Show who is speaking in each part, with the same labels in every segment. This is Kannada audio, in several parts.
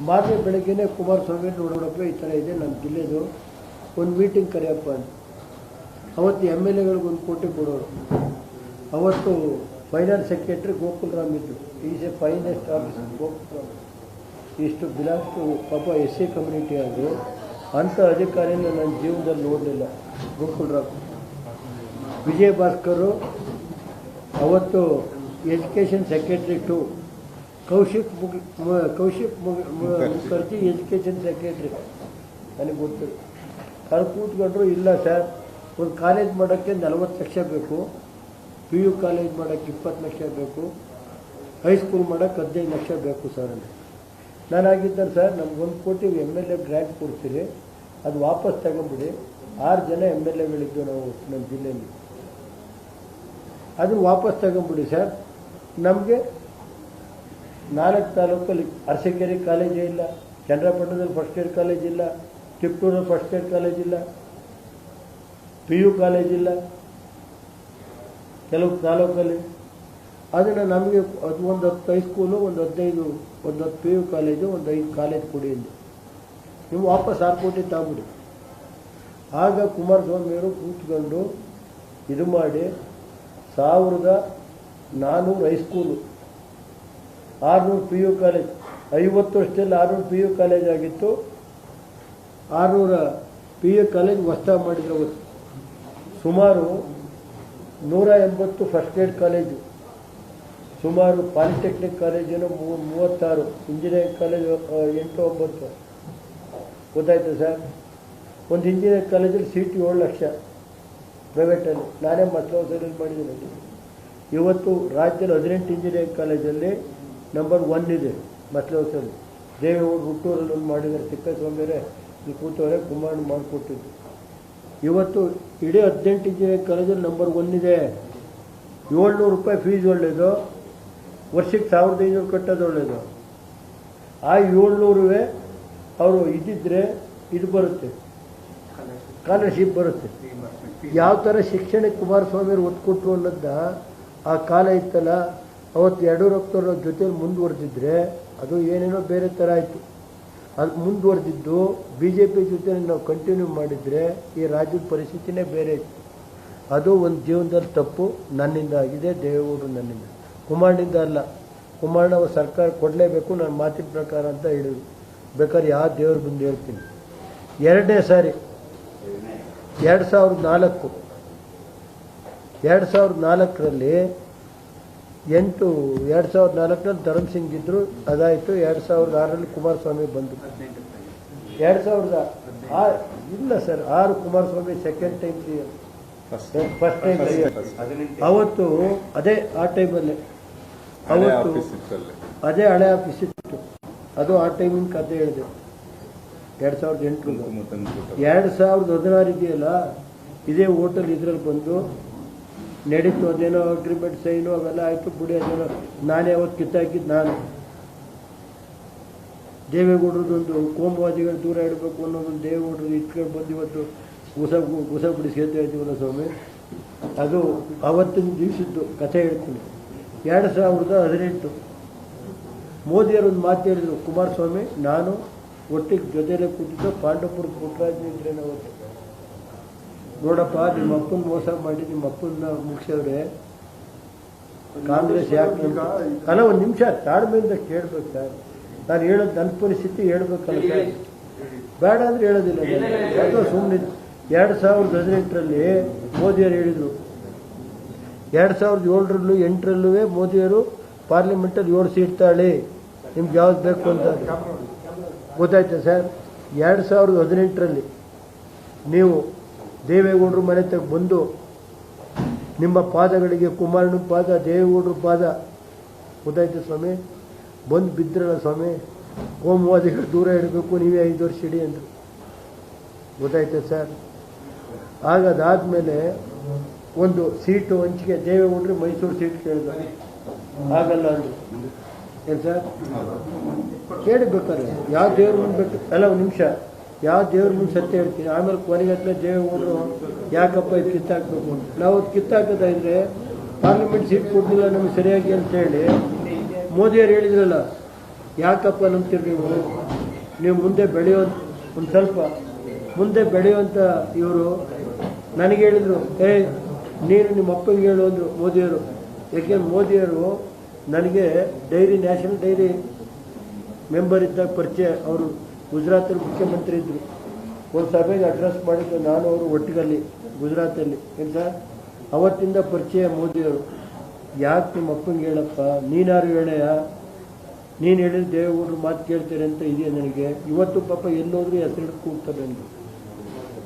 Speaker 1: ಮಾರನೇ ಬೆಳಗ್ಗೆನೇ ಕುಮಾರಸ್ವಾಮಿ ನೋಡೋಣಪ್ಪ ಈ ಥರ ಇದೆ ನಮ್ಮ ಜಿಲ್ಲೆದು ಒಂದು ಮೀಟಿಂಗ್ ಕರೆಯಪ್ಪ ಅಂತ. ಅವತ್ತು MLAಗಳಿಗೆ 1 ಕೋಟಿ ಕೊಡೋರು. ಅವತ್ತು ಫೈನಾನ್ಸ್ ಸೆಕ್ರೆಟರಿ ಗೋಕುಲ್ ರಾಮ್ ಇದ್ದು. Is A finest officer Gokul Ram. ಇಷ್ಟು ಬಿಲಾಂಗ್ಸ್ ಟು ಪಾಪ SC ಕಮ್ಯುನಿಟಿ ಅದು. ಅಂಥ ಅಧಿಕಾರಿನ ನನ್ನ ಜೀವನದಲ್ಲಿ ನೋಡಲಿಲ್ಲ ಗೋಕುಲ್ ರಾಮ್. ವಿಜಯ್ ಭಾಸ್ಕರ್ ಅವತ್ತು education secretary to Kaushik Mukherjee education secretary ನನಗೆ ಗೊತ್ತಿಲ್ಲ. ಅವ್ರು ಕೂತ್ಕೊಂಡ್ರು, ಇಲ್ಲ ಸರ್ ಒಂದು ಕಾಲೇಜ್ ಮಾಡೋಕ್ಕೆ 40 ಲಕ್ಷ ಬೇಕು, PU ಕಾಲೇಜ್ ಮಾಡೋಕ್ಕೆ 20 ಲಕ್ಷ ಬೇಕು, ಹೈಸ್ಕೂಲ್ ಮಾಡೋಕ್ಕೆ 15 ಲಕ್ಷ ಬೇಕು ಸರ್ ಅಂತ. ನಾನಾಗಿದ್ದರೆ ಸರ್ ನಮ್ಗೆ 1 ಕೋಟಿ MLA ಗ್ರ್ಯಾಂಟ್ ಕೊಡ್ತೀರಿ, ಅದು ವಾಪಸ್ ತಗೊಂಬಿಡಿ. 6 ಜನ MLAಗಳಿದ್ದು ನಾವು ನಮ್ಮ ಜಿಲ್ಲೆಯಲ್ಲಿ, ಅದು ವಾಪಸ್ ತಗೊಂಬಿಡಿ ಸರ್. ನಮಗೆ 4 ತಾಲೂಕಲ್ಲಿ ಅರಸೀಕೆರೆ ಕಾಲೇಜೇ ಇಲ್ಲ, ಚನ್ನರಾಯಪಟ್ಟಣದಲ್ಲಿ ಫಸ್ಟ್ ಇಯರ್ ಕಾಲೇಜ್ ಇಲ್ಲ, ತಿಪ್ಟೂರಲ್ಲಿ ಫಸ್ಟ್ ಇಯರ್ ಕಾಲೇಜ್ ಇಲ್ಲ, PU ಕಾಲೇಜ್ ಇಲ್ಲ ಕೆಲವು ತಾಲೂಕಲ್ಲಿ. ಅದನ್ನು ನಮಗೆ ಅದು ಒಂದು 10 ಹೈಸ್ಕೂಲು, ಒಂದು 10 PU ಕಾಲೇಜು, ಒಂದು 5 ಕಾಲೇಜ್ ಕೊಡಿ ಎಂದು ನೀವು ವಾಪಸ್ 6 ಕೋಟಿ ತಗೊಂಬಿಡಿ. ಆಗ ಕುಮಾರಸ್ವಾಮಿಯವರು ಕೂತ್ಕೊಂಡು ಇದು ಮಾಡಿ 1400 ಹೈಸ್ಕೂಲು, 600 PU ಕಾಲೇಜ್, 50 ವರ್ಷದಲ್ಲಿ 600 PU ಕಾಲೇಜ್ ಆಗಿತ್ತು. 600 PU ಕಾಲೇಜ್ ಹೊಸದಾಗಿ ಮಾಡಿದ್ರು. ಅವತ್ತು ಸುಮಾರು 180 ಫಸ್ಟ್ ಏಡ್ ಕಾಲೇಜು, ಸುಮಾರು ಪಾಲಿಟೆಕ್ನಿಕ್ ಕಾಲೇಜೇನು 36, ಇಂಜಿನಿಯರಿಂಗ್ ಕಾಲೇಜ್ 8-9. ಗೊತ್ತಾಯ್ತು ಸರ್. ಒಂದು ಇಂಜಿನಿಯರಿಂಗ್ ಕಾಲೇಜಲ್ಲಿ ಸೀಟ್ 7 ಲಕ್ಷ ಪ್ರೈವೇಟಲ್ಲಿ, ನಾನೇ ಮಸಲಹೌಸಲ್ಲಿ ಮಾಡಿದ್ದೀನಿ. ಇವತ್ತು ರಾಜ್ಯದಲ್ಲಿ 18 ಇಂಜಿನಿಯರಿಂಗ್ ಕಾಲೇಜಲ್ಲಿ ನಂಬರ್ 1 ಇದೆ ಮಸಲಹೌಸಲ್ಲಿ. ದೇವೇಗೌಡರು ಹುಟ್ಟೂರಲ್ಲಿ ಒಂದು ಮಾಡಿದ್ದಾರೆ, ತಿಪ್ಪೇಸ್ವಾಮಿಯವರೇ ಇಲ್ಲಿ ಕೂತವರೇ, ಕುಮಾರಣ್ಣ ಮಾಡಿಕೊಟ್ಟಿದ್ದು. ಇವತ್ತು ಇಡೀ 18 ಇಂಜಿನಿಯರಿಂಗ್ ಕಾಲೇಜಲ್ಲಿ ನಂಬರ್ 1 ಇದೆ. 700 ರೂಪಾಯಿ ಫೀಸ್ ಒಳ್ಳೆಯದು, ವರ್ಷಕ್ಕೆ 1500 ಕಟ್ಟೋದು ಒಳ್ಳೆಯದು. ಆ 700 ಅವರು ಇದ್ದಿದ್ರೆ ಇದು ಬರುತ್ತೆ, ಸ್ಕಾಲರ್ಶಿಪ್ ಬರುತ್ತೆ. ಯಾವ ಥರ ಶಿಕ್ಷಣಕ್ಕೆ ಕುಮಾರಸ್ವಾಮಿಯವರು ಒತ್ತು ಕೊಟ್ಟರು ಅನ್ನೋದನ್ನ ಆ ಕಾಲ ಇತ್ತಲ್ಲ, ಅವತ್ತು ಯಡಿಯೂರಪ್ಪನವ್ರ ಜೊತೆಲಿ ಮುಂದುವರೆದಿದ್ರೆ ಅದು ಏನೇನೋ ಬೇರೆ ಥರ ಆಯಿತು. ಅದು ಮುಂದುವರೆದಿದ್ದು BJP ಜೊತೆ ನಾವು ಕಂಟಿನ್ಯೂ ಮಾಡಿದರೆ ಈ ರಾಜ್ಯದ ಪರಿಸ್ಥಿತಿನೇ ಬೇರೆ ಇತ್ತು. ಅದು ಒಂದು ಜೀವನದಲ್ಲಿ ತಪ್ಪು ನನ್ನಿಂದ ಆಗಿದೆ, ದೇವೇಗೌಡರು ನನ್ನಿಂದ, ಕುಮಾರಣ್ಣಿಂದ ಅಲ್ಲ. ಕುಮಾರಣ್ಣ ಅವ್ರ ಸರ್ಕಾರ ಕೊಡಲೇಬೇಕು ನನ್ನ ಮಾತಿನ ಪ್ರಕಾರ ಅಂತ ಹೇಳಿದ್ರು. ಬೇಕಾದ್ರೆ ಯಾವ ದೇವ್ರ ಬಂದು ಹೇಳ್ತೀನಿ. 2ನೇ ಸಾರಿ 2004ರಲ್ಲಿ 2004ರಲ್ಲಿ ಧರ್ಮ್ ಸಿಂಗ್ ಇದ್ರು, ಅದಾಯಿತು. 2006ರಲ್ಲಿ ಕುಮಾರಸ್ವಾಮಿ ಬಂದರು. 2006 ಇಲ್ಲ sir, 6 Kumaraswamy second time first time ಅವತ್ತು ಅದೇ ಆ ಟೈಮಲ್ಲೇ, ಅವತ್ತು ಅದೇ ಹಳೆ ಆಫೀಸ್ ಇತ್ತು. ಅದು ಆ ಟೈಮಿನ ಕತೆ ಹೇಳಿದೆ. 2008 2016 ಇದೆಯಲ್ಲ, ಇದೇ ಹೋಟೆಲ್ ಇದರಲ್ಲಿ ಬಂದು ನಡೀತು. ಅದೇನೋ ಅಗ್ರಿಮೆಂಟ್ ಸೈನು ಅವೆಲ್ಲ ಆಯಿತು ಬಿಡಿ. ಅದೇನೋ ನಾನೇ ಅವತ್ತು ಕಿತ್ತಾಕಿದ್ದು ನಾನು. ದೇವೇಗೌಡರದೊಂದು ಕೋಮುವಾದಿಗಳು ದೂರ ಇಡಬೇಕು ಅನ್ನೋದೊಂದು ದೇವೇಗೌಡರು ಇಟ್ಕೊಂಡು ಬಂದು ಇವತ್ತು ಗುಸ ಬಿಡಿಸ್ಕೊಳ್ತಾ ಇದ್ದೀವಲ್ಲ ಸ್ವಾಮಿ. ಅದು ಅವತ್ತಿನ ದಿವಸದ್ದು ಕಥೆ ಹೇಳ್ತೀನಿ. 2018 ಮೋದಿಯವರೊಂದು ಮಾತು ಹೇಳಿದರು, ಕುಮಾರಸ್ವಾಮಿ ನಾನು ಒಟ್ಟಿಗೆ ಜೊತೆಯಲ್ಲೇ ಕೂತಿದ್ದು ಪಾಂಡವಪುರದ ಪುಟ್ಟರಾಜನಿದ್ರೇನೋ ಅವತ್ತು. ನೋಡಪ್ಪ, ನಿಮ್ಮ ಅಪ್ಪನ ಮೋಸ ಮಾಡಿ ನಿಮ್ಮ ಅಪ್ಪನ ಮುಗಿಸವ್ರೆ, ಕಾಂಗ್ರೆಸ್ ಯಾಕೆ ಅಲ್ಲ. ಒಂದು ನಿಮಿಷ ತಾಳ್ಮೆಯಿಂದ ಕೇಳಬೇಕು ಸರ್. ನಾನು ಹೇಳೋದು ನನ್ನ ಪರಿಸ್ಥಿತಿ ಹೇಳ್ಬೇಕಲ್ಲ ಸರ್. ಬೇಡ ಅಂದರೆ ಹೇಳೋದಿಲ್ಲ. ಅಥವಾ ಸುಮ್ಮನೆ 2018ರಲ್ಲಿ ಮೋದಿಯವರು ಹೇಳಿದರು, 2007ರಲ್ಲೂ 8ರಲ್ಲೂ ಮೋದಿಯವರು ಪಾರ್ಲಿಮೆಂಟಲ್ಲಿ 7 ಸೀಟ್ ತಾಳಿ, ನಿಮ್ಗೆ ಯಾವ್ದು ಬೇಕು ಅಂತ. ಗೊತ್ತಾಯ್ತಾ ಸರ್. 2018ರಲ್ಲಿ ನೀವು ದೇವೇಗೌಡರು ಮನೆ ತಗ ಬಂದು ನಿಮ್ಮ ಪಾದಗಳಿಗೆ, ಕುಮಾರಣ್ಣ ಪಾದ, ದೇವೇಗೌಡರ ಪಾದ, ಗೊತ್ತಾಯ್ತು ಸ್ವಾಮಿ, ಬಂದು ಬಿದ್ರಲ್ಲ ಸ್ವಾಮಿ. ಕೋಮುವಾದಿಗಳು ದೂರ ಇಡಬೇಕು, ನೀವೇ 5 ವರ್ಷ ಇಡಿ ಅಂದರು. ಗೊತ್ತಾಯ್ತು ಸರ್. ಆಗ ಅದಾದಮೇಲೆ ಒಂದು ಸೀಟು ಹಂಚಿಕೆ, ದೇವೇಗೌಡರು ಮೈಸೂರು ಸೀಟ್ ಕೇಳಿದ್ರು, ಆಗಲ್ಲ ಅಂದರು. ಏನು ಸರ್ ಕೇಳಬೇಕಾದ್ರೆ ಯಾವ ದೇವ್ರ ಮುಂದೆ ಬೇಕು ಅಲ್ಲ. ಒಂದು ನಿಮಿಷ, ಯಾವ ದೇವ್ರ ಮುಂದೆ ಸತ್ಯ ಹೇಳ್ತೀನಿ. ಆಮೇಲೆ ಕೊನೆಗೆ ಹತ್ರ ದೇವೇಗೌಡರು ಯಾಕಪ್ಪ ಇದು ಕಿತ್ತಾಕಬೇಕು ಅಂತ. ನಾವು ಅದು ಕಿತ್ತಾಕೋದಾದ್ರೆ ಪಾರ್ಲಿಮೆಂಟ್ ಸೀಟ್ ಕೊಡಲಿಲ್ಲ ನಮಗೆ ಸರಿಯಾಗಿ ಅಂತೇಳಿ ಮೋದಿಯವರು ಹೇಳಿದ್ರಲ್ಲ, ಯಾಕಪ್ಪ ನಂಬ್ತೀರಿ ನೀವು ಮುಂದೆ ಬೆಳೆಯೋ ಒಂದು ಸ್ವಲ್ಪ ಮುಂದೆ ಬೆಳೆಯುವಂಥ ಇವರು ನನಗೆ ಹೇಳಿದರು, ನೀನು ನಿಮ್ಮ ಅಪ್ಪಂಗೆ ಹೇಳು ಅಂದರು ಮೋದಿಯವರು. ಯಾಕೆಂದ್ರೆ ಮೋದಿಯವರು ನನಗೆ ನ್ಯಾಷನಲ್ ಡೈರಿ ಮೆಂಬರ್ ಇದ್ದಾಗ ಪರಿಚಯ. ಅವರು ಗುಜರಾತಲ್ಲಿ ಮುಖ್ಯಮಂತ್ರಿ ಇದ್ದರು. ಒಂದು ಸಭೆಗೆ ಅಡ್ರೆಸ್ ಮಾಡಿದ್ದು ನಾನು ಅವರು ಒಟ್ಟಿಗಲ್ಲಿ ಗುಜರಾತಲ್ಲಿ. ಏನು ಸರ್, ಅವತ್ತಿಂದ ಪರಿಚಯ ಮೋದಿಯವರು. ಯಾಕೆ ನಿಮ್ಮ ಅಪ್ಪಂಗೆ ಹೇಳಪ್ಪ, ನೀನಾರು ಹೇಳಯ್ಯ, ನೀನು ಹೇಳಿದ ದೇವೇಗೌಡರು ಮಾತು ಕೇಳ್ತಾರೆ ಅಂತ ಇದೆಯಾ ನನಗೆ. ಇವತ್ತು ಪಾಪ ಎಲ್ಲೋದ್ರೂ ಹೆಸರು ಕೂಗ್ತಾರೆ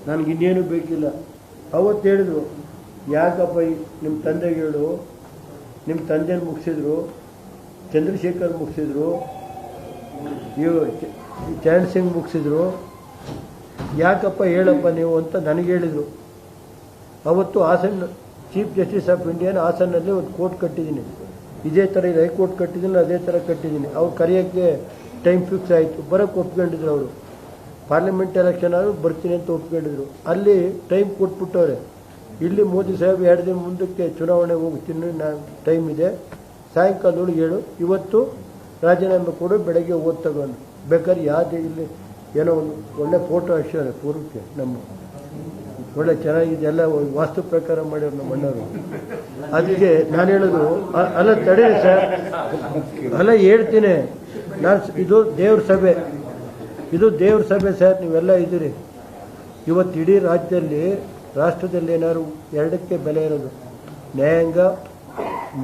Speaker 1: ನನಗೆ ಇನ್ನೇನು ಬೇಕಿಲ್ಲ. ಅವತ್ತು ಹೇಳಿದ್ರು, ಯಾಕಪ್ಪ ನಿಮ್ಮ ತಂದೆಗೆ ಹೇಳು, ನಿಮ್ಮ ತಂದೆನ ಮುಗಿಸಿದ್ರು, ಚಂದ್ರಶೇಖರ್ ಮುಗಿಸಿದ್ರು, ಚರಣ್ ಸಿಂಗ್ ಮುಗಿಸಿದ್ರು, ಯಾಕಪ್ಪ ಹೇಳಪ್ಪ ನೀವು ಅಂತ ನನಗೆ ಹೇಳಿದರು. ಅವತ್ತು ಹಾಸನ ಚೀಫ್ ಜಸ್ಟಿಸ್ ಆಫ್ ಇಂಡಿಯಾನ ಹಾಸನಲ್ಲಿ ಒಂದು ಕೋರ್ಟ್ ಕಟ್ಟಿದ್ದೀನಿ. ಇದೇ ಥರ ಇದು ಹೈಕೋರ್ಟ್ ಕಟ್ಟಿದ್ದೀನಿ, ಅದೇ ಥರ ಕಟ್ಟಿದ್ದೀನಿ. ಅವ್ರು ಕರೆಯೋಕ್ಕೆ ಟೈಮ್ ಫಿಕ್ಸ್ ಆಯಿತು, ಬರೋಕ್ಕೆ ಒಪ್ಕೊಂಡಿದ್ರು. ಅವರು ಪಾರ್ಲಿಮೆಂಟ್ ಎಲೆಕ್ಷನ್ ಆದರೂ ಬರ್ತೀನಿ ಅಂತ ಒಪ್ಕೊಂಡಿದ್ರು. ಅಲ್ಲಿ ಟೈಮ್ ಕೊಟ್ಬಿಟ್ಟವ್ರೆ. ಇಲ್ಲಿ ಮೋದಿ ಸಾಹೇಬ್ 2 ದಿನ ಮುಂದಕ್ಕೆ ಚುನಾವಣೆ ಹೋಗ್ತೀನಿ, ನಾನು ಟೈಮ್ ಇದೆ, ಸಾಯಂಕಾಲದೊಳಗೆ ಹೇಳು, ಇವತ್ತು ರಾಜೀನಾಮೆ ಕೊಡು, ಬೆಳಗ್ಗೆ ಓದ್ ತಗೊಂಡು ಬೇಕಾದ್ರೆ ಯಾವುದೇ ಇಲ್ಲಿ ಏನೋ ಒಂದು ಒಳ್ಳೆ ಫೋಟೋ ಹಾಕ್ಸಿದ್ದಾರೆ ಪೂರ್ವಕ್ಕೆ. ನಮ್ಮ ಒಳ್ಳೆ ಚೆನ್ನಾಗಿದೆ, ಎಲ್ಲ ವಾಸ್ತು ಪ್ರಕಾರ ಮಾಡ್ಯಾರ ನಮ್ಮ ಅಣ್ಣವರು. ಅದಕ್ಕೆ ನಾನು ಹೇಳೋದು, ಅಲ್ಲ ತಡೀರಿ ಸರ್, ಅಲ್ಲ ಹೇಳ್ತೀನಿ ನಾನು, ಇದು ದೇವ್ರ ಸಭೆ, ಇದು ದೇವ್ರ ಸಭೆ ಸರ್, ನೀವೆಲ್ಲ ಇದ್ದೀರಿ. ಇವತ್ತು ಇಡೀ ರಾಷ್ಟ್ರದಲ್ಲಿ ಏನಾದ್ರು 2ಕ್ಕೆ ಬೆಲೆ ಇರೋದು, ನ್ಯಾಯಾಂಗ,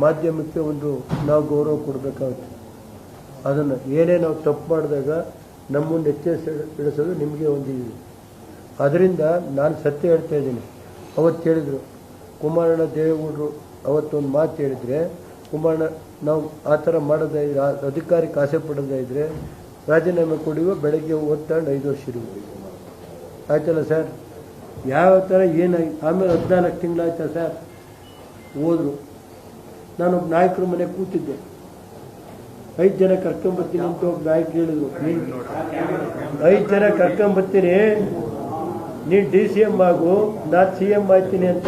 Speaker 1: ಮಾಧ್ಯಮಕ್ಕೆ ಒಂದು ನಾವು ಗೌರವ ಕೊಡಬೇಕಾಗುತ್ತೆ. ಅದನ್ನು ಏನೇ ನಾವು ತಪ್ಪು ಮಾಡಿದಾಗ ನಮ್ಮನ್ನು ಇಳಿಸೋದು ನಿಮಗೆ ಒಂದಿದೆ. ಅದರಿಂದ ನಾನು ಸತ್ಯ ಹೇಳ್ತಾ ಇದ್ದೀನಿ. ಅವತ್ತು ಹೇಳಿದರು ಕುಮಾರಣ್ಣ ದೇವೇಗೌಡರು, ಅವತ್ತೊಂದು ಮಾತು ಹೇಳಿದರೆ, ಕುಮಾರಣ್ಣ ನಾವು ಆ ಥರ ಮಾಡೋದೇ ಇದ್ರೆ, ಅಧಿಕಾರಕ್ಕೆ ಆಸೆ ಪಡೋದೇ ಇದ್ದರೆ ರಾಜೀನಾಮೆ ಕೊಡುವ, ಬೆಳಗ್ಗೆ ಓದ್ತಾಂಡು 5 ವರ್ಷ ಇರುವುದು. ಆಯ್ತಲ್ಲ ಸರ್, ಯಾವ ಥರ ಏನಾಗಿ ಆಮೇಲೆ 14 ತಿಂಗಳಾಯ್ತಾ ಸರ್, ಹೋದರು. ನಾನೊಬ್ಬ ನಾಯಕರ ಮನೆ ಕೂತಿದ್ದೆ, 5 ಜನ ಕರ್ಕೊಂಬರ್ತೀನಿ ಅಂತ ಒಬ್ಬ ನಾಯಕ ಹೇಳಿದ್ರು. 5 ಜನ ಕರ್ಕೊಂಬರ್ತೀನಿ, ನೀನು DCM ಆಗು, ನಾನು CM ಆಯ್ತೀನಿ ಅಂತ.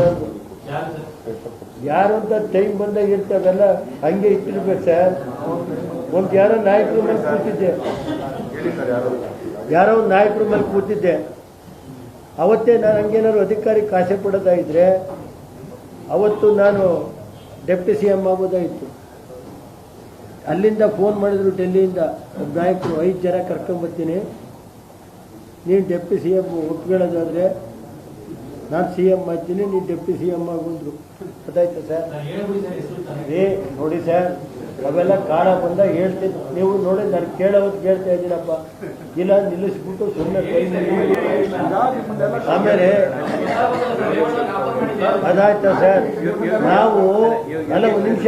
Speaker 1: ಯಾರು ಅಂತ ಟೈಮ್ ಬಂದಾಗ ಇರ್ತಾವೆಲ್ಲ ಹಂಗೆ ಇಟ್ಟಿರ್ಬೇಕು ಸರ್. ಒಂದು ಯಾರೋ ನಾಯಕರ ಮೇಲೆ ಕೂತಿದ್ದೆ, ಯಾರೋ ಒಂದು ನಾಯಕರ ಮೇಲೆ ಕೂತಿದ್ದೆ. ಅವತ್ತೇ ನಾನು ಹಂಗೇನಾದ್ರು ಅಧಿಕಾರಕ್ಕೆ ಆಸೆ ಪಡೋದಾಗಿದ್ರೆ ಅವತ್ತು ನಾನು ಡೆಪ್ಟಿ CM ಆಗೋದಾಯಿತು. ಅಲ್ಲಿಂದ ಫೋನ್ ಮಾಡಿದ್ರು ಡೆಲ್ಲಿಯಿಂದ ಒಬ್ಬ ನಾಯಕರು, 5 ಜನ ಕರ್ಕೊಂಬರ್ತೀನಿ, ನೀನು ಡೆಪ್ಟಿ CM ಒಪ್ಕೊಳ್ಳೋದಾದರೆ ನಾನು CM ಮಾಡ್ತೀನಿ, ನೀನು ಡೆಪ್ಟಿ CM ಆಗೋದ್ರು. ಗೊತ್ತಾಯ್ತಾ ಸರ್? ನೋಡಿ ಸರ್, ಅವೆಲ್ಲ ಕಾಲ ಬಂದಾಗ ಹೇಳ್ತೀನಿ. ನೀವು ನೋಡಿ, ನಾನು ಕೇಳೋದು ಕೇಳ್ತಾ ಇದ್ದೀನಪ್ಪ, ಇಲ್ಲ ನಿಲ್ಲಿಸ್ಬಿಟ್ಟು ಸುಮ್ಮನೆ ಆಮೇಲೆ ಅದಾಯ್ತಾ ಸರ್? ನಾವು ಅಲ್ಲ, ಒಂದು ನಿಮಿಷ,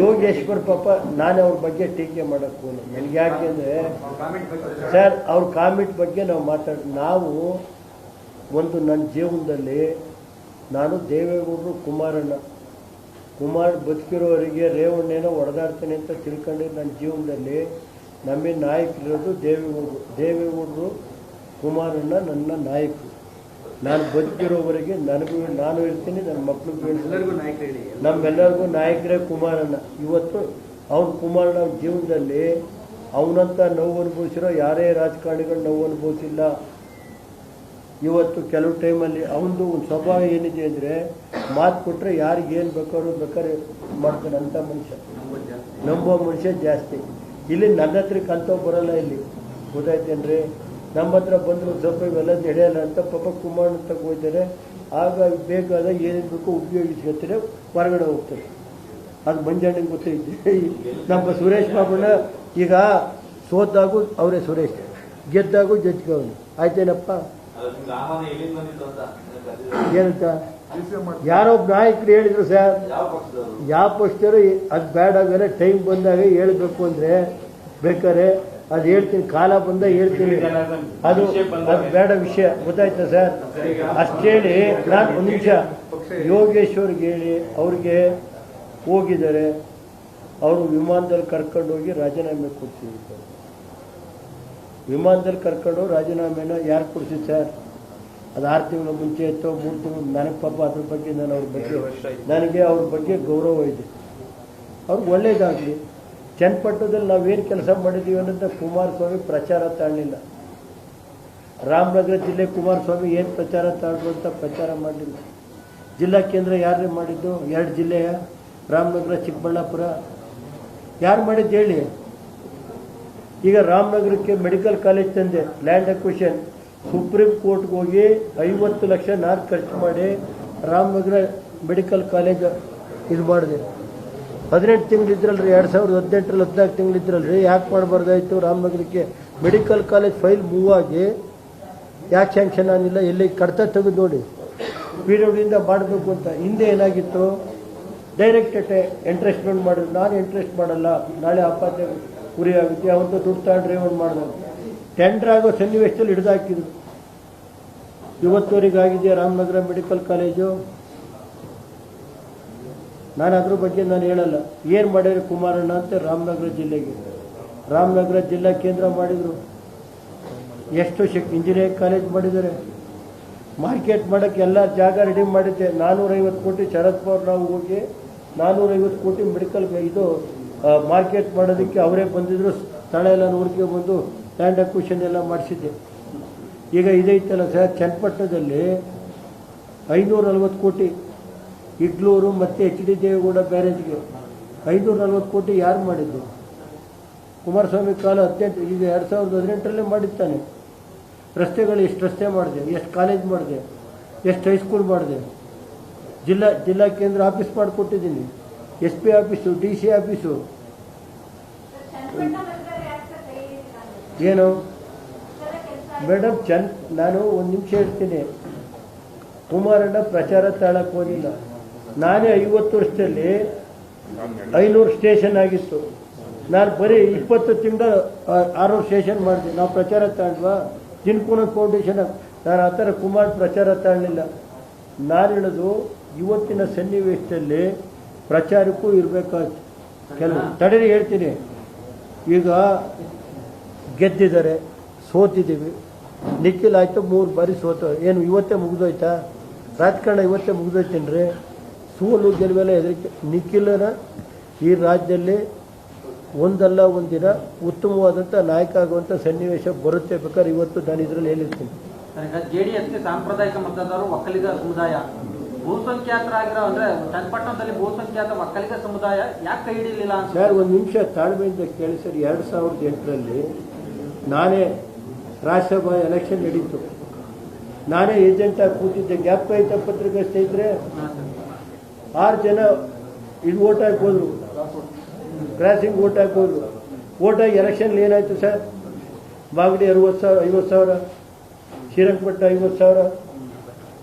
Speaker 1: ಯೋಗೇಶ್ವರ್ ಪಾಪ ನಾನೇ ಅವ್ರ ಬಗ್ಗೆ ಟೀಕೆ ಮಾಡೋಕ್ಕೂ ನನಗೆ. ಯಾಕೆಂದರೆ ಸರ್, ಅವ್ರ ಕಾಮೆಂಟ್ ಬಗ್ಗೆ ನಾವು ಒಂದು ನನ್ನ ಜೀವನದಲ್ಲಿ ನಾನು ದೇವೇಗೌಡರು, ಕುಮಾರ್ ಬದುಕಿರೋರಿಗೆ ರೇವಣ್ಣೇನೋ ಹೊಡೆದಾಡ್ತಾನೆ ಅಂತ ತಿಳ್ಕೊಂಡಿದ್ದು ನನ್ನ ಜೀವನದಲ್ಲಿ. ನಮ್ಮ ನಾಯಕರಿರೋದು ದೇವೇಗೌಡರು, ಕುಮಾರಣ್ಣ ನನ್ನ ನಾಯಕರು. ನಾನು ಬದುಕಿರೋವರೆಗೆ ನಾನು ಇರ್ತೀನಿ, ನನ್ನ ಮಕ್ಕಳಿಗೂ ನಮ್ಮೆಲ್ಲರಿಗೂ ನಾಯಕರೇ ಕುಮಾರಣ್ಣ. ಇವತ್ತು ಕುಮಾರಣ್ಣ ಜೀವನದಲ್ಲಿ ಅವನಂತ ನೋವು ಅನುಭವಿಸಿರೋ ಯಾರೇ ರಾಜಕಾರಣಿಗಳು ನೋವು ಅನುಭವಿಸಿಲ್ಲ. ಇವತ್ತು ಕೆಲವು ಟೈಮಲ್ಲಿ ಅವನದು ಒಂದು ಸ್ವಭಾವ ಏನಿದೆ ಅಂದರೆ, ಮಾತು ಕೊಟ್ಟರೆ ಯಾರಿಗೇನು ಬೇಕಾದ್ರೆ ಮಾಡ್ತಾನೆ ಅಂಥ ಮನುಷ್ಯ, ನಂಬೋ ಮನುಷ್ಯ ಜಾಸ್ತಿ. ಇಲ್ಲಿ ನನ್ನ ಹತ್ರಕ್ಕೆ ಅಂಥವು ಬರೋಲ್ಲ ಇಲ್ಲಿ. ಗೊತ್ತಾಯ್ತೇನ್ರಿ? ನಮ್ಮ ಹತ್ರ ಬಂದರೂ ಸ್ವಲ್ಪ ಇವೆಲ್ಲ ನಡೆಯಲ್ಲ ಅಂತ ಪಾಪ ಕುಮಾರಣ್ಣ ತಗ ಹೋಗ್ತಾರೆ. ಆಗ ಬೇಕಾದ ಏನೇನು ಬೇಕೋ ಉಪಯೋಗಿಸ್ಕೊತಾರೆ, ಹೊರಗಡೆ ಹೋಗ್ತಾರೆ. ಅದು ಮಂಜಣ್ಣಂಗೆ ಗೊತ್ತೈತೆ. ನಮ್ಮ ಸುರೇಶ್ ಬಾಬುನ ಈಗ ಸೋತಾಗೂ ಅವರೇ ಸುರೇಶ್, ಗೆದ್ದಾಗೂ ಜಡ್ಜ್ಗೆ ಅವನು. ಆಯ್ತೇನಪ್ಪ? ಏನಂತ ಯಾರೊಬ್ಬ ನಾಯಕರು ಹೇಳಿದ್ರು ಸರ್, ಯಾವ ಪಕ್ಷರು ಅದು ಬೇಡ, ಅವೆಲ್ಲ ಟೈಮ್ ಬಂದಾಗ ಹೇಳ್ಬೇಕು ಅಂದರೆ ಬೇಕಾದ್ರೆ ಅದು ಹೇಳ್ತೀನಿ, ಕಾಲ ಬಂದಾಗ ಹೇಳ್ತೀನಿ, ಅದು ಬೇಡ ವಿಷಯ. ಗೊತ್ತಾಯ್ತಾ ಸರ್? ಅಷ್ಟೇಳಿ ನಾನು ಒಂದು ನಿಮಿಷ ಯೋಗೇಶ್ವರ್ಗೆ ಹೇಳಿ ಅವ್ರಿಗೆ ಹೋಗಿದ್ದಾರೆ. ಅವರು ವಿಮಾನದಲ್ಲಿ ಕರ್ಕೊಂಡು ಹೋಗಿ ರಾಜೀನಾಮೆ ಕೊಡ್ತಿದ್ದಾರೆ. ವಿಮಾನದಲ್ಲಿ ಕರ್ಕೊಂಡು ರಾಜೀನಾಮೆನ ಯಾರು ಕೊಡ್ಸಿದ್ದು ಸರ್? ಅದು 6 ತಿಂಗಳ ಮುಂಚೆ ಇತ್ತು, 3 ತಿಂಗಳು. ನನಗೆ ಪಾಪ ಅದ್ರ ಬಗ್ಗೆ ನನಗೆ ಅವ್ರ ಬಗ್ಗೆ ಗೌರವ ಇದೆ. ಅವ್ರಿಗೆ ಒಳ್ಳೇದಾಗಲಿ. ಚನ್ನಪಟ್ಟಣದಲ್ಲಿ ನಾವೇನು ಕೆಲಸ ಮಾಡಿದ್ದೀವಿ ಅನ್ನೋದನ್ನ ಕುಮಾರಸ್ವಾಮಿ ಪ್ರಚಾರ ತಾಳಲಿಲ್ಲ. ರಾಮನಗರ ಜಿಲ್ಲೆ ಕುಮಾರಸ್ವಾಮಿ ಏನು ಪ್ರಚಾರ ತಾಳ್ರು ಅಂತ ಪ್ರಚಾರ ಮಾಡಲಿಲ್ಲ. ಜಿಲ್ಲಾ ಕೇಂದ್ರ ಯಾರೇ ಮಾಡಿದ್ದು? 2 ಜಿಲ್ಲೆಯ ರಾಮನಗರ, ಚಿಕ್ಕಬಳ್ಳಾಪುರ ಯಾರು ಮಾಡಿದ್ದು ಹೇಳಿ. ಈಗ ರಾಮನಗರಕ್ಕೆ ಮೆಡಿಕಲ್ ಕಾಲೇಜ್ ತಂದೆ, ಲ್ಯಾಂಡ್ ಅಕ್ವಿಷನ್, ಸುಪ್ರೀಂ ಕೋರ್ಟ್ಗೆ ಹೋಗಿ 50 ಲಕ್ಷ ನಾನು ಖರ್ಚು ಮಾಡಿ ರಾಮನಗರ ಮೆಡಿಕಲ್ ಕಾಲೇಜ್ ಇದು ಮಾಡಿದೆ. 18 ತಿಂಗಳಿದ್ರಲ್ರಿ, 2018ರಲ್ಲಿ 14 ತಿಂಗಳಿದ್ರಲ್ರಿ, ಯಾಕೆ ಮಾಡಬಾರ್ದಾಯ್ತು? ರಾಮನಗರಕ್ಕೆ ಮೆಡಿಕಲ್ ಕಾಲೇಜ್ ಫೈಲ್ ಮೂವ್ ಆಗಿ ಯಾಕೆ ಸ್ಯಾಂಕ್ಷನ್ ಆಗಿಲ್ಲ? ಎಲ್ಲಿ ಕಡ್ತ ತೆಗೆದು ನೋಡಿ, ಪೀರಿಯಡಿಂದ ಮಾಡಬೇಕು ಅಂತ. ಹಿಂದೆ ಏನಾಗಿತ್ತು? ಡೈರೆಕ್ಟ್ ಇಂಟ್ರೆಸ್ಟ್ಮೆಂಟ್ ಮಾಡಿದ್ರು. ನಾನು ಇಂಟ್ರೆಸ್ಟ್ ಮಾಡಲ್ಲ, ನಾಳೆ ಅಪಾತ್ಯ ಗುರಿ ಆಗುತ್ತೆ, ಅವತ್ತು ದುಡ್ಡು ತಗೊಂಡ್ರೆ ಒಂದು ಮಾಡಿದ್ರು. ಟೆಂಡರ್ ಆಗೋ ಸನ್ನಿವೇಶದಲ್ಲಿ ಹಿಡಿದಾಕಿದ್ರು. ಇವತ್ತುವರೆಗೆ ಆಗಿದೆಯಾ ರಾಮನಗರ ಮೆಡಿಕಲ್ ಕಾಲೇಜು? ನಾನು ಅದ್ರ ಬಗ್ಗೆ ನಾನು ಹೇಳಲ್ಲ. ಏನು ಮಾಡ್ಯಾರ ಕುಮಾರಣ್ಣ ಅಂತ ರಾಮನಗರ ಜಿಲ್ಲೆಗೆ? ರಾಮನಗರ ಜಿಲ್ಲಾ ಕೇಂದ್ರ ಮಾಡಿದರು. ಎಷ್ಟು ಇಂಜಿನಿಯರಿಂಗ್ ಕಾಲೇಜ್ ಮಾಡಿದ್ದಾರೆ. ಮಾರ್ಕೆಟ್ ಮಾಡೋಕ್ಕೆ ಎಲ್ಲ ಜಾಗ ರೆಡಿ ಮಾಡಿದ್ದೆ. 450 ಕೋಟಿ ಶರದ್ ಪವಾರ್ ನಾವು ಹೋಗಿ 450 ಕೋಟಿ ಮೆಡಿಕಲ್ ಇದು ಮಾರ್ಕೆಟ್ ಮಾಡೋದಕ್ಕೆ ಅವರೇ ಬಂದಿದ್ರು. ಸ್ಥಳ ಎಲ್ಲ ನೋಡ್ಕೊಂಡು ಬಂದು ಲ್ಯಾಂಡ್ ಅಕ್ವಿಷನ್ ಎಲ್ಲ ಮಾಡಿಸಿದ್ದೆ. ಈಗ ಇದೈತಲ್ಲ ಸರ್, ಚನ್ನಪಟ್ಟಣದಲ್ಲಿ 540 ಕೋಟಿ ಇಗ್ಲೂರು ಮತ್ತು HD ದೇವೇಗೌಡ ಬ್ಯಾರೇಜ್ಗೆ 540 ಕೋಟಿ ಯಾರು ಮಾಡಿದ್ದು? ಕುಮಾರಸ್ವಾಮಿ ಕಾಲ 18, ಈಗ 2018ರಲ್ಲೇ ಮಾಡಿದ್ದಾನೆ. ರಸ್ತೆಗಳು ಎಷ್ಟು ರಸ್ತೆ ಮಾಡಿದೆ, ಎಷ್ಟು ಕಾಲೇಜ್ ಮಾಡಿದೆ, ಎಷ್ಟು ಹೈಸ್ಕೂಲ್ ಮಾಡಿದೆ. ಜಿಲ್ಲಾ ಕೇಂದ್ರ ಆಫೀಸ್ ಮಾಡಿಕೊಟ್ಟಿದ್ದೀನಿ, SP ಆಫೀಸು, DC ಆಫೀಸು. ಏನು ಮೇಡಮ್, ನಾನು ಒಂದು ನಿಮಿಷ ಹೇಳ್ತೀನಿ. ಕುಮಾರಣ್ಣ ಪ್ರಚಾರ ತಾಳಕ್ಕೆ ಹೋಗಿಲ್ಲ. ನಾನೇ 50 ವರ್ಷದಲ್ಲಿ 500 ಸ್ಟೇಷನ್ ಆಗಿತ್ತು. ನಾನು ಬರೀ 20 ತಿಂಗಳು 600 ಸ್ಟೇಷನ್ ಮಾಡಿದೆ. ನಾವು ಪ್ರಚಾರ ತಾಳ್ವಾ? ದಿನಕೂನ ಫೌಂಡೇಶನ್ ನಾನು ಆ ಥರ ಕುಮಾರ್ ಪ್ರಚಾರ ತಾಳಲಿಲ್ಲ. ನಾನು ಹೇಳೋದು ಇವತ್ತಿನ ಸನ್ನಿವೇಶದಲ್ಲಿ ಪ್ರಚಾರಕ್ಕೂ ಇರಬೇಕಾಯ್ತು. ಕೆಲವು ತಡೆರಿ ಹೇಳ್ತೀನಿ. ಈಗ ಗೆದ್ದಿದ್ದಾರೆ, ಸೋತಿದ್ದೀವಿ. ನಿಖಿಲ್ ಆಯಿತು 3 ಬಾರಿ ಸೋತ. ಏನು ಇವತ್ತೇ ಮುಗಿದೋಯ್ತಾ? ರಾಜಕಾರಣ ಇವತ್ತೇ ಮುಗಿದೋಯ್ತೇನ್ರಿ? ಸೋಲು ಗೆಲುವೆಲ್ಲ ಹೆದರಿಕೆ. ನಿಖಿಲನ ಈ ರಾಜ್ಯದಲ್ಲಿ ಒಂದಲ್ಲ ಒಂದಿನ ಉತ್ತಮವಾದಂಥ ನಾಯಕ ಆಗುವಂಥ ಸನ್ನಿವೇಶ ಬರುತ್ತೆ. ಬೇಕಾದ್ರೆ ಇವತ್ತು ನಾನು ಇದರಲ್ಲಿ ಹೇಳಿರ್ತೀನಿ.
Speaker 2: JDSಗೆ ಸಾಂಪ್ರದಾಯಿಕ ಮತದಾರರು ಒಕ್ಕಲಿಗ ಸಮುದಾಯ ಬಹುಸಂಖ್ಯಾತರಾಗಿರೋ ಅಂದ್ರೆ ಚನ್ನಪಟ್ಟಣದಲ್ಲಿ ಬಹುಸಂಖ್ಯಾತ ಒಕ್ಕಲಿಗ ಸಮುದಾಯ ಯಾಕೆ ಕೈ ಹಿಡಿಯಲಿಲ್ಲ ಅಂತ
Speaker 1: ಸರ್, ಒಂದು ನಿಮಿಷ ತಾಳ್ಮೆಯಿಂದ ಕೇಳಿ ಸರ್. 2008ರಲ್ಲಿ ನಾನೇ ರಾಜ್ಯಸಭಾ ಎಲೆಕ್ಷನ್ ನಡೀತು. ನಾನೇ ಏಜೆಂಟಾಗಿ ಕೂತಿದ್ದೆ. ಜ್ಞಾಪಕ ಐತ ಪತ್ರಿಕೆ ಸ್ನೇಹಿತರೆ? 6 ಜನ ಇದು ಓಟ್ ಹಾಕೋದ್ರು, ಕ್ರಾಸಿಂಗ್ ಓಟ್ ಹಾಕೋದ್ರು. ಓಟಾಗಿ ಎಲೆಕ್ಷನ್ಲಿ ಏನಾಯ್ತು ಸರ್? ಮಾಗಡಿ 60,000, 50,000, ಶ್ರೀರಂಗಪಟ್ಟಣ 50,000,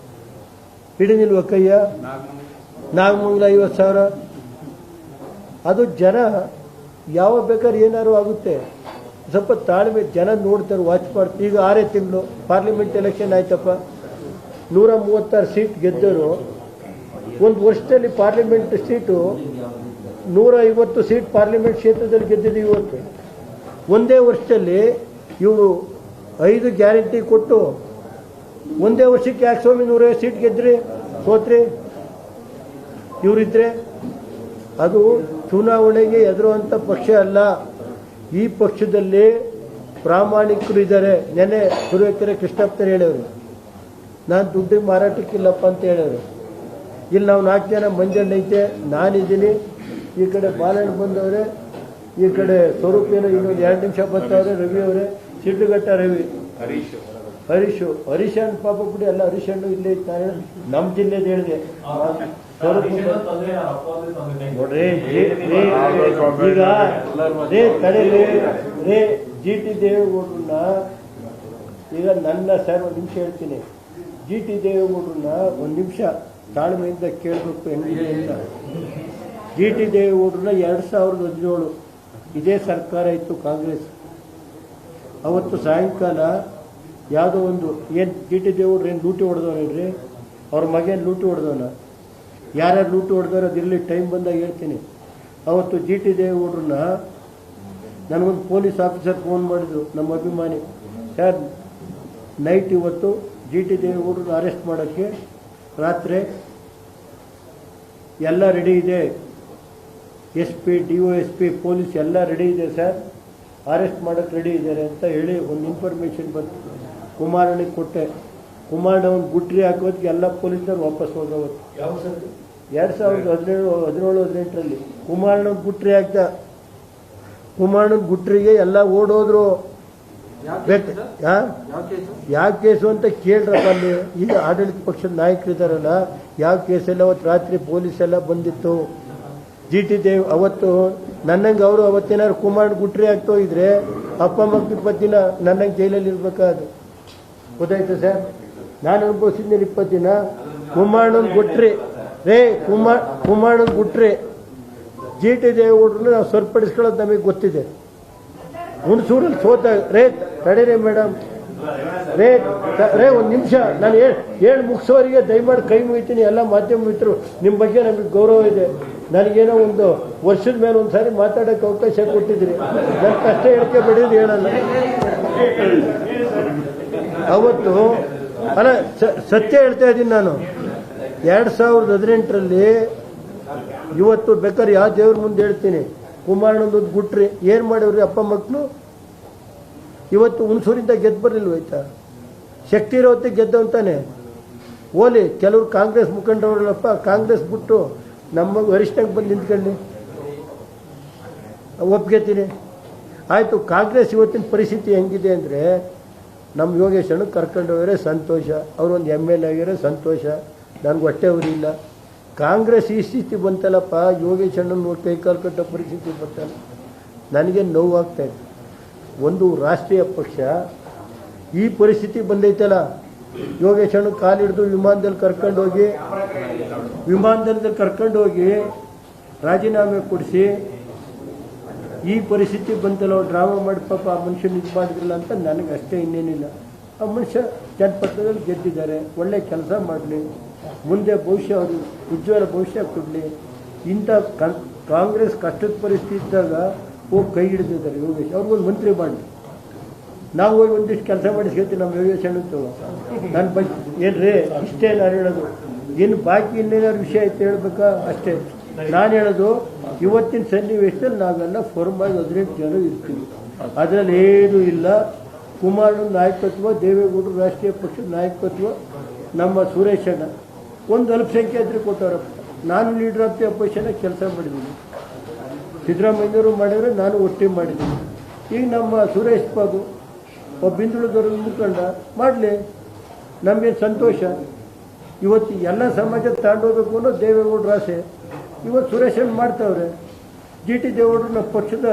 Speaker 1: ಹಿಡಿದಿಲ್ವ ಕೈಯ? ನಾಗಮಂಗಲ 50,000. ಅದು ಜನ ಯಾವ ಬೇಕಾದ್ರೆ ಏನಾದ್ರು ಆಗುತ್ತೆ. ಸ್ವಲ್ಪ ತಾಳ್ಮೆ, ಜನ ನೋಡ್ತಾರೆ, ವಾಚ್ ಮಾಡ್ತಾರೆ. ಈಗ 6 ತಿಂಗಳು ಪಾರ್ಲಿಮೆಂಟ್ ಎಲೆಕ್ಷನ್ ಆಯ್ತಪ್ಪ, 136 ಸೀಟ್ ಗೆದ್ದರು. ಒಂದು ವರ್ಷದಲ್ಲಿ ಪಾರ್ಲಿಮೆಂಟ್ ಸೀಟು 150 ಸೀಟ್ ಪಾರ್ಲಿಮೆಂಟ್ ಕ್ಷೇತ್ರದಲ್ಲಿ ಗೆದ್ದಿದ್ದೀವಿ. ಇವತ್ತು ಒಂದೇ ವರ್ಷದಲ್ಲಿ ಇವರು 5 ಗ್ಯಾರಂಟಿ ಕೊಟ್ಟು ಒಂದೇ ವರ್ಷಕ್ಕೆ ಯಾಕೆ ಸ್ವಾಮಿ 150 ಸೀಟ್ ಗೆದ್ರಿ, ಸೋತ್ರಿ? ಇವರಿದ್ರೆ ಅದು ಚುನಾವಣೆಗೆ ಎದುರುವಂಥ ಪಕ್ಷ ಅಲ್ಲ. ಈ ಪಕ್ಷದಲ್ಲಿ ಪ್ರಾಮಾಣಿಕರು ಇದ್ದಾರೆ. ನೆನೆ ಸುರೇಕೆರೆ ಕೃಷ್ಣಪ್ಪರು ಹೇಳೋರು, ನಾನು ದುಡ್ಡಿಗೆ ಮಾರಾಟಕ್ಕಿಲ್ಲಪ್ಪ ಅಂತ ಹೇಳೋರು. ಇಲ್ಲಿ ನಾವು 4 ಜನ ಮಂಜಣ್ಣ ಐತೆ, ನಾನಿದ್ದೀನಿ, ಈ ಕಡೆ ಬಾಲಣ್ಣ ಬಂದವರೆ, ಈ ಕಡೆ ಸ್ವರೂಪೇನ ಇನ್ನೊಂದು 2 ನಿಮಿಷ ಬರ್ತಾವ್ರೆ, ರವಿ ಅವರೇ, ಸಿಡ್ಡುಘಟ್ಟ ರವಿ, ಹರೀಶಣ್ಣ ಪಾಪ ಬಿಡಿ, ಎಲ್ಲ ಹರೀಶಣ್ಣು ಇಲ್ಲೇ ಇರ್ತಾರೆ. ನಮ್ಮ ಜಿಲ್ಲೆದು ಹೇಳಿದೆ ನೋಡ್ರಿ. ಈಗ ರೇ GT ದೇವೇಗೌಡ್ರನ್ನ ಈಗ ನನ್ನ ಸರ್ ಒಂದು ನಿಮಿಷ ಹೇಳ್ತೀನಿ. GT ದೇವೇಗೌಡ್ರನ್ನ ಒಂದು ನಿಮಿಷ ತಾಳ್ಮೆಯಿಂದ ಕೇಳಬೇಕು ಹೆಂಗಿದೆ ಅಂತ. GT ದೇವೇಗೌಡ್ರನ್ನ 2017 ಇದೇ ಸರ್ಕಾರ ಇತ್ತು, ಕಾಂಗ್ರೆಸ್. ಅವತ್ತು ಸಾಯಂಕಾಲ ಯಾವುದೋ ಒಂದು ಏನು GT ದೇವೇಗೌಡ್ರು ಏನು ಲೂಟಿ ಹೊಡೆದವನು ಹೇಳ್ರಿ, ಅವ್ರ ಮಗೇನು ಲೂಟಿ ಹೊಡೆದವನ, ಯಾರ್ಯಾರು ಲೂಟಿ ಹೊಡೆದವ್ರು ಅದಿರಲಿ, ಟೈಮ್ ಬಂದಾಗ ಹೇಳ್ತೀನಿ. ಅವತ್ತು GT ದೇವೇಗೌಡ್ರನ್ನ ನನಗೊಂದು ಪೊಲೀಸ್ ಆಫೀಸರ್ ಫೋನ್ ಮಾಡಿದ್ರು, ನಮ್ಮ ಅಭಿಮಾನಿ, ಸರ್ ನೈಟ್ ಇವತ್ತು GT ದೇವೇಗೌಡ್ರನ್ನ ಅರೆಸ್ಟ್ ಮಾಡೋಕ್ಕೆ ರಾತ್ರಿ ಎಲ್ಲ ರೆಡಿ ಇದೆ, SP DOSP ಪೊಲೀಸ್ ಎಲ್ಲ ರೆಡಿ ಇದೆ ಸರ್, ಅರೆಸ್ಟ್ ಮಾಡೋಕ್ಕೆ ರೆಡಿ ಇದ್ದಾರೆ ಅಂತ ಹೇಳಿ ಒಂದು ಇನ್ಫಾರ್ಮೇಷನ್ ಬಂತು. ಕುಮಾರನಿಗೆ ಕೊಟ್ಟೆ. ಕುಮಾರಣ್ಣ ಒಂದು ಗುಟ್ರಿ ಹಾಕೋದಕ್ಕೆ ಎಲ್ಲ ಪೊಲೀಸ್ನವ್ರು ವಾಪಸ್ ಹೋಗೋವತ್ತು. 2017-18ರಲ್ಲಿ ಕುಮಾರಣ್ಣ ಗುಟ್ರಿ ಹಾಕ್ದ. ಕುಮಾರಣ್ಣನ ಗುಟ್ರಿಗೆ ಎಲ್ಲ ಓಡೋದ್ರು. ಯಾವ ಕೇಸು ಅಂತ ಕೇಳ್ರಪ್ಪ ಅಲ್ಲಿ. ಈಗ ಆಡಳಿತ ಪಕ್ಷದ ನಾಯಕರಿದ್ದಾರಲ್ಲ, ಯಾವ ಕೇಸೆಲ್ಲ ಅವತ್ತು ರಾತ್ರಿ ಪೊಲೀಸ್ ಎಲ್ಲ ಬಂದಿತ್ತು. GT ದೇವ್ ಅವತ್ತು ನನ್ನಂಗೆ ಅವರು ಅವತ್ತೇನಾದ್ರು ಕುಮಾರಣ್ಣ ಗುಟ್ರಿ ಆಗ್ತೋ ಇದ್ರೆ ಅಪ್ಪ ಮಕ್ಕಳು 20 ದಿನ ನನ್ನಂಗೆ ಜೈಲಲ್ಲಿ ಇರ್ಬೇಕಾದ್ರು. ಗೊತ್ತಾಯ್ತು ಸರ್, ನಾನು ಅನುಭವಿಸಿದ್ದೆ 20 ದಿನ. ಕುಮಾರಣ್ಣನ ಗುಟ್ರಿ ಕುಮಾರಣ್ಣನ ಗುಟ್ರಿ GT ದೇವೇಗೌಡರನ್ನ ನಾವು ಸರಿಪಡಿಸ್ಕೊಳ್ಳೋದು ನಮಗೆ ಗೊತ್ತಿದೆ. ಹುಣಸೂರಲ್ಲಿ ಸೋತ ತಡೀರಿ ಮೇಡಮ್ ಒಂದು ನಿಮಿಷ, ನಾನು ಹೇಳಿ ಮುಗಿಸೋರಿಗೆ ದಯಮಾಡಿ ಕೈ ಮುಗಿತೀನಿ. ಎಲ್ಲ ಮಾಧ್ಯಮ ಮಿತ್ರರು, ನಿಮ್ಮ ಬಗ್ಗೆ ನಮಗೆ ಗೌರವ ಇದೆ. ನನಗೇನೋ ಒಂದು ವರ್ಷದ ಮೇಲೆ ಒಂದು ಸಾರಿ ಮಾತಾಡೋಕ್ಕೆ ಅವಕಾಶ ಕೊಟ್ಟಿದ್ರಿ. ನನ್ನ ಕಷ್ಟ ಹೇಳಿಕೆ ಬಿಡಿದ್ದು ಹೇಳಲ್ಲ. ಅವತ್ತು ಅಲ್ಲ, ಸತ್ಯ ಹೇಳ್ತಾ ಇದ್ದೀನಿ ನಾನು. 2018ರಲ್ಲಿ ಇವತ್ತು ಬೇಕಾದ್ರೆ ಯಾವ ದೇವ್ರ ಮುಂದೆ ಹೇಳ್ತೀನಿ, ಕುಮಾರಣ್ಣಂದು ಗುಟ್ರಿ ಏನು ಮಾಡಿವ್ರಿ ಅಪ್ಪ ಮಕ್ಕಳು. ಇವತ್ತು ಹುಣಸೂರಿಂದ ಗೆದ್ದು ಬರಲಿಲ್ವಾಯ್ತಾ? ಶಕ್ತಿ ಇರೋತ್ತೆ ಗೆದ್ದವಂತಾನೆ. ಓಲಿ ಕೆಲವರು ಕಾಂಗ್ರೆಸ್ ಮುಖಂಡರಲ್ಲಪ್ಪ, ಕಾಂಗ್ರೆಸ್ ಬಿಟ್ಟು ನಮ್ಮ ವರಿಷ್ಠಂಗೆ ಬಂದು ನಿಂತ್ಕೊಳ್ಳಿ, ಒಪ್ಗೆತೀನಿ. ಆಯಿತು, ಕಾಂಗ್ರೆಸ್ ಇವತ್ತಿನ ಪರಿಸ್ಥಿತಿ ಹೆಂಗಿದೆ ಅಂದರೆ, ನಮ್ಮ ಯೋಗೇಶ್ ಅಣ್ಣ ಕರ್ಕೊಂಡು ಹೋಗಿರೋ ಸಂತೋಷ, ಅವರೊಂದು MLA ಆಗಿರೋ ಸಂತೋಷ, ನನಗೆ ಹೊಟ್ಟೆ ಉರಿಯಿಲ್ಲ. ಕಾಂಗ್ರೆಸ್ ಈ ಸ್ಥಿತಿ ಬಂತಲ್ಲಪ್ಪ, ಯೋಗೇಶ್ ಅಣ್ಣನ ಕೈಕಾಲು ಕಟ್ಟೋ ಪರಿಸ್ಥಿತಿ ಬಂತಲ್ಲ, ನನಗೆ ನೋವಾಗ್ತಾಯಿದೆ. ಒಂದು ರಾಷ್ಟ್ರೀಯ ಪಕ್ಷ ಈ ಪರಿಸ್ಥಿತಿ ಬಂದೈತಲ್ಲ, ಯೋಗೇಶ್ ಅಣ್ಣ ಕಾಲಿಡಿದು ವಿಮಾನದಲ್ಲಿ ಕರ್ಕೊಂಡು ಹೋಗಿ ರಾಜೀನಾಮೆ ಕೊಡಿಸಿ ಈ ಪರಿಸ್ಥಿತಿ ಬಂತಲ್ಲ, ಡ್ರಾಮಾ ಮಾಡಿ ಪಾಪ ಆ ಮನುಷ್ಯನ ಇದು ಮಾಡಿದ್ರಲ್ಲ ಅಂತ ನನಗೆ ಅಷ್ಟೇ, ಇನ್ನೇನಿಲ್ಲ. ಆ ಮನುಷ್ಯ ಚನ್ನಪಟ್ಟಣದಲ್ಲಿ ಗೆದ್ದಿದ್ದಾರೆ, ಒಳ್ಳೆ ಕೆಲಸ ಮಾಡಲಿ, ಮುಂದೆ ಭವಿಷ್ಯ ಅವರು ಉಜ್ವಲ ಭವಿಷ್ಯ ಕೊಡಲಿ. ಇಂಥ ಕಾಂಗ್ರೆಸ್ ಕಷ್ಟದ ಪರಿಸ್ಥಿತಿ ಇದ್ದಾಗ ಹೋಗಿ ಕೈ ಹಿಡಿದಿದ್ದಾರೆ ಯೋಗೇಶ್, ಅವ್ರಿಗೊಂದು ಮಂತ್ರಿ ಮಾಡಿ. ನಾವು ಹೋಗಿ ಒಂದಿಷ್ಟು ಕೆಲಸ ಮಾಡಿಸ್ಕೊತೀವಿ ನಮ್ಮ ಯೋಗೇಶ್ ಅಣ್ಣಂತು. ನನ್ನ ಬಗ್ಗೆ ಏನ್ರಿ ಇಷ್ಟೇ ನಾನು ಹೇಳೋದು. ಇನ್ನು ಬಾಕಿ ಇನ್ನೇನಾದ್ರು ವಿಷಯ ಐತೆ ಹೇಳ್ಬೇಕಾ? ಅಷ್ಟೇ ನಾನು ಹೇಳೋದು. ಇವತ್ತಿನ ಸನ್ನಿವೇಶದಲ್ಲಿ ನಾವೆಲ್ಲ ಫಾರ್ಮಾಗಿ 18 ಜನ ಇರ್ತೀವಿ, ಅದರಲ್ಲಿ ಏನೂ ಇಲ್ಲ. ಕುಮಾರಣ್ಣ ನಾಯಕತ್ವ, ದೇವೇಗೌಡರು ರಾಷ್ಟ್ರೀಯ ಪಕ್ಷದ ನಾಯಕತ್ವ, ನಮ್ಮ ಸುರೇಶ್ ಅಣ್ಣ ಒಂದು ಅಲ್ಪಸಂಖ್ಯಾತರು ಕೊಟ್ಟವರಪ್ಪ. ನಾನು ಲೀಡರ್ ಆಫ್ ದಿ ಅಪೋಸಿಷನ್ ಕೆಲಸ ಮಾಡಿದ್ದೀನಿ, ಸಿದ್ದರಾಮಯ್ಯವರು ಮಾಡಿದರೆ ನಾನು ಒಟ್ಟಿಗೆ ಮಾಡಿದ್ದೀನಿ. ಈಗ ನಮ್ಮ ಸುರೇಶ್ ಬಾಬು ಒಬ್ಬ ಹಿಂದುಳಿದವರು ಮುಖಂಡ ಮಾಡಲಿ, ನಮಗೇನು ಸಂತೋಷ. ಇವತ್ತು ಎಲ್ಲ ಸಮಾಜ ತಗೊಂಡೋಗ್ಬೇಕು ಅನ್ನೋ ದೇವೇಗೌಡರ ಆಸೆ. ಇವತ್ತು ಸುರೇಶನ್ ಮಾಡ್ತಾವ್ರೆ. GT ದೇವೇಗೌಡರು ನಮ್ಮ ಪಕ್ಷದ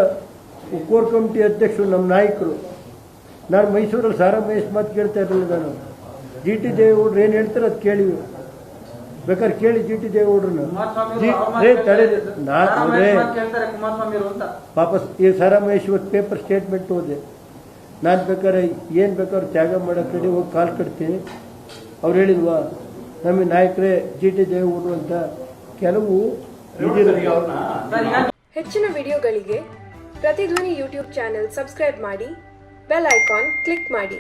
Speaker 1: ಕೋರ್ ಕಮಿಟಿ ಅಧ್ಯಕ್ಷರು, ನಮ್ಮ ನಾಯಕರು. ನಾನು ಮೈಸೂರಲ್ಲಿ ಸಾರಾ ಮಹೇಶ್ ಮಾತು ಕೇಳ್ತಾ ಇರಲಿಲ್ಲ. ನಾನು GT ದೇವೇಗೌಡರು ಏನು ಹೇಳ್ತಾರೆ ಅದು ಕೇಳಿವಿ, ಬೇಕಾದ್ರೆ ಕೇಳಿ GT ದೇವೇಗೌಡರನ್ನ. ಪಾಪ ಈ ಸಾರಾ ಮಹೇಶ್ ಇವತ್ತು ಪೇಪರ್ ಸ್ಟೇಟ್ಮೆಂಟ್ ಓದೆ. ನಾನು ಬೇಕಾದ್ರೆ ಏನು ಬೇಕಾದ್ರೆ ತ್ಯಾಗ ಮಾಡೋಕ್ಕೆ ರೆಡಿ, ಹೋಗಿ ಕಾಲು ಕಟ್ತೀನಿ. ಅವ್ರು ಹೇಳಿಲ್ವಾ ನಮ್ಮ ನಾಯಕರೇ GT ದೇವೇಗೌಡರು ಅಂತ? ಕೆಲವು
Speaker 3: ಹೆಚ್ಚಿನ ವಿಡಿಯೋಗಳಿಗೆ ಪ್ರತಿಧ್ವನಿ ಯೂಟ್ಯೂಬ್ ಚಾನೆಲ್ ಸಬ್ಸ್ಕ್ರೈಬ್ ಮಾಡಿ, ಬೆಲ್ ಐಕಾನ್ ಕ್ಲಿಕ್ ಮಾಡಿ.